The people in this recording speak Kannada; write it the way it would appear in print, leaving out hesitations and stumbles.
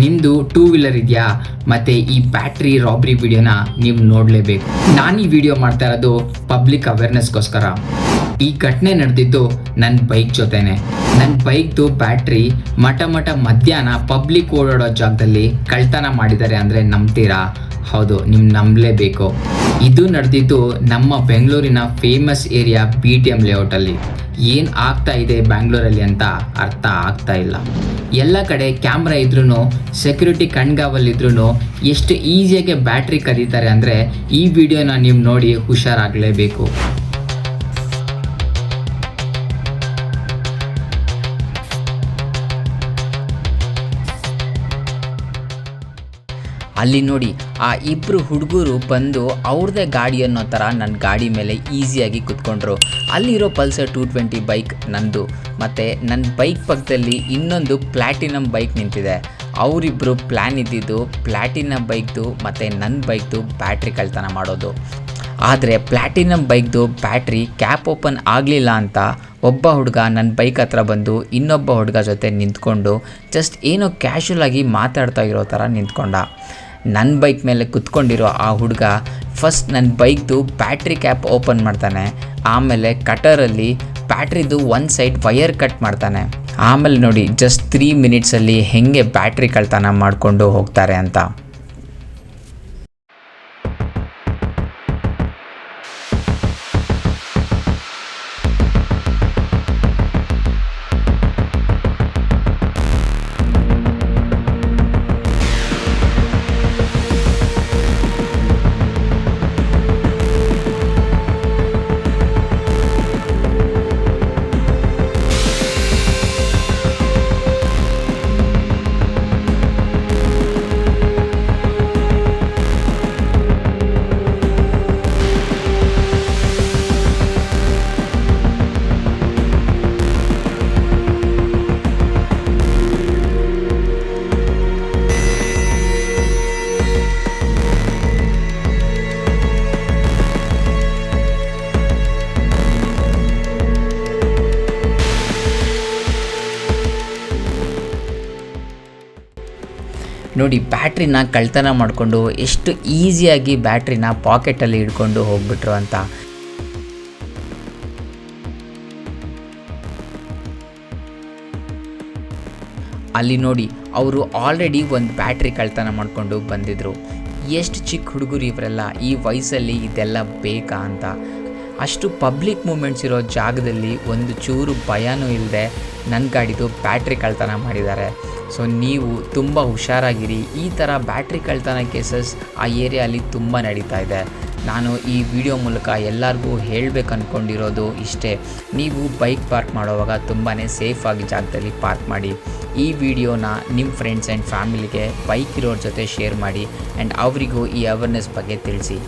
ನಿಮ್ಮದು ಟೂ ವೀಲರ್ ಇದೆಯಾ ಮತ್ತು ಈ ಬ್ಯಾಟ್ರಿ ರಾಬ್ರಿ ವಿಡಿಯೋನ ನೀವು ನೋಡಲೇಬೇಕು. ನಾನು ಈ ವಿಡಿಯೋ ಮಾಡ್ತಾ ಇರೋದು ಪಬ್ಲಿಕ್ ಅವೇರ್ನೆಸ್ಗೋಸ್ಕರ. ಈ ಘಟನೆ ನಡೆದಿದ್ದು ನನ್ನ ಬೈಕ್ ಜೊತೆನೆ. ನನ್ನ ಬೈಕ್ದು ಬ್ಯಾಟ್ರಿ ಮಧ್ಯಾಹ್ನ ಪಬ್ಲಿಕ್ ಓಡಾಡೋ ಜಾಗದಲ್ಲಿ ಕಳ್ತನ ಮಾಡಿದ್ದಾರೆ ಅಂದರೆ ನಂಬ್ತೀರಾ? ಹೌದು, ನೀವು ನಂಬಲೇಬೇಕು. ಇದು ನಡೆದಿದ್ದು ನಮ್ಮ ಬೆಂಗಳೂರಿನ ಫೇಮಸ್ ಏರಿಯಾ BTM ಲೇಔಟಲ್ಲಿ. ಏನು ಆಗ್ತಾ ಇದೆ ಬ್ಯಾಂಗ್ಳೂರಲ್ಲಿ ಅಂತ ಅರ್ಥ ಆಗ್ತಾ ಇಲ್ಲ. ಎಲ್ಲ ಕಡೆ ಕ್ಯಾಮ್ರಾ ಇದ್ರೂ, ಸೆಕ್ಯೂರಿಟಿ ಕಣ್ಗಾವಲಿದ್ರೂ ಎಷ್ಟು ಈಸಿಯಾಗಿ ಬ್ಯಾಟ್ರಿ ಕದೀತಾರೆ ಅಂದರೆ ಈ ವಿಡಿಯೋನ ನೀವು ನೋಡಿ ಹುಷಾರಾಗಲೇಬೇಕು. ಅಲ್ಲಿ ನೋಡಿ, ಆ ಇಬ್ಬರು ಹುಡುಗರು ಬಂದು ಅವ್ರದ್ದೇ ಗಾಡಿ ಅನ್ನೋ ಥರ ನನ್ನ ಗಾಡಿ ಮೇಲೆ ಈಸಿಯಾಗಿ ಕುತ್ಕೊಂಡ್ರು. ಅಲ್ಲಿರೋ ಪಲ್ಸರ್ 220 ಬೈಕ್ ನಂದು, ಮತ್ತು ನನ್ನ ಬೈಕ್ ಪಕ್ಕದಲ್ಲಿ ಇನ್ನೊಂದು ಪ್ಲ್ಯಾಟಿನಮ್ ಬೈಕ್ ನಿಂತಿದೆ. ಅವರಿಬ್ಬರು ಪ್ಲ್ಯಾನ್ ಇದ್ದಿದ್ದು ಪ್ಲ್ಯಾಟಿನಮ್ ಬೈಕ್ದು ಮತ್ತು ನನ್ನ ಬೈಕ್ದು ಬ್ಯಾಟ್ರಿ ಕಳ್ತನ ಮಾಡೋದು. ಆದರೆ ಪ್ಲ್ಯಾಟಿನಮ್ ಬೈಕ್ದು ಬ್ಯಾಟ್ರಿ ಕ್ಯಾಪ್ ಓಪನ್ ಆಗಲಿಲ್ಲ ಅಂತ ಒಬ್ಬ ಹುಡುಗ ನನ್ನ ಬೈಕ್ ಹತ್ರ ಬಂದು ಇನ್ನೊಬ್ಬ ಹುಡುಗ ಜೊತೆ ನಿಂತ್ಕೊಂಡು ಜಸ್ಟ್ ಏನೋ ಕ್ಯಾಶುವಲ್ ಆಗಿ ಮಾತಾಡ್ತಾ ಇರೋ ಥರ ನಿಂತ್ಕೊಂಡ. ನನ್ನ ಬೈಕ್ ಮೇಲೆ ಕುತ್ಕೊಂಡಿರೋ ಆ ಹುಡುಗ ಫಸ್ಟ್ ನನ್ನ ಬೈಕ್ದು ಬ್ಯಾಟ್ರಿ ಕ್ಯಾಪ್ ಓಪನ್ ಮಾಡ್ತಾನೆ. ಆಮೇಲೆ ಕಟರಲ್ಲಿ ಬ್ಯಾಟ್ರಿದು ಒಂದು ಸೈಡ್ ವಯರ್ ಕಟ್ ಮಾಡ್ತಾನೆ. ಆಮೇಲೆ ನೋಡಿ ಜಸ್ಟ್ 3 ಮಿನಿಟ್ಸಲ್ಲಿ ಹೆಂಗೆ ಬ್ಯಾಟ್ರಿ ಕಳ್ತನ ಮಾಡಿಕೊಂಡು ಹೋಗ್ತಾರೆ ಅಂತ. ನೋಡಿ, ಬ್ಯಾಟ್ರಿನ ಕಳ್ತನ ಮಾಡಿಕೊಂಡು ಎಷ್ಟು ಈಸಿಯಾಗಿ ಬ್ಯಾಟ್ರಿನ ಪಾಕೆಟಲ್ಲಿ ಹಿಡ್ಕೊಂಡು ಹೋಗ್ಬಿಟ್ರು ಅಂತ. ಅಲ್ಲಿ ನೋಡಿ, ಅವರು ಆಲ್ರೆಡಿ ಒಂದು ಬ್ಯಾಟ್ರಿ ಕಳ್ತನ ಮಾಡಿಕೊಂಡು ಬಂದಿದ್ರು. ಎಷ್ಟು ಚಿಕ್ಕ ಹುಡುಗರು ಇವರೆಲ್ಲ, ಈ ವಯಸ್ಸಲ್ಲಿ ಇದೆಲ್ಲ ಬೇಕಾ ಅಂತ. ಅಷ್ಟು ಪಬ್ಲಿಕ್ ಮೂಮೆಂಟ್ಸ್ ಇರೋ ಜಾಗದಲ್ಲಿ ಒಂದು ಚೂರು ಭಯನೂ ಇಲ್ಲದೆ ನನ್ನ ಗಾಡಿದು ಬ್ಯಾಟ್ರಿ ಕಳ್ತನ ಮಾಡಿದ್ದಾರೆ. ಸೊ ನೀವು ತುಂಬ ಹುಷಾರಾಗಿರಿ. ಈ ಥರ ಬ್ಯಾಟ್ರಿ ಕಳ್ತನ ಕೇಸಸ್ ಆ ಏರಿಯಾಲಿ ತುಂಬ ನಡೀತಾ ಇದೆ. ನಾನು ಈ ವಿಡಿಯೋ ಮೂಲಕ ಎಲ್ಲರಿಗೂ ಹೇಳಬೇಕು ಅಂದ್ಕೊಂಡಿರೋದು ಇಷ್ಟೇ. ನೀವು ಬೈಕ್ ಪಾರ್ಕ್ ಮಾಡುವಾಗ ತುಂಬಾ ಸೇಫಾಗಿ ಜಾಗದಲ್ಲಿ ಪಾರ್ಕ್ ಮಾಡಿ. ಈ ವಿಡಿಯೋನ ನಿಮ್ಮ ಫ್ರೆಂಡ್ಸ್ ಆ್ಯಂಡ್ ಫ್ಯಾಮಿಲಿಗೆ ಬೈಕ್ ಇರೋರ ಜೊತೆ ಶೇರ್ ಮಾಡಿ ಆ್ಯಂಡ್ ಅವರಿಗೂ ಈ ಅವೇರ್ನೆಸ್ ಬಗ್ಗೆ ತಿಳಿಸಿ.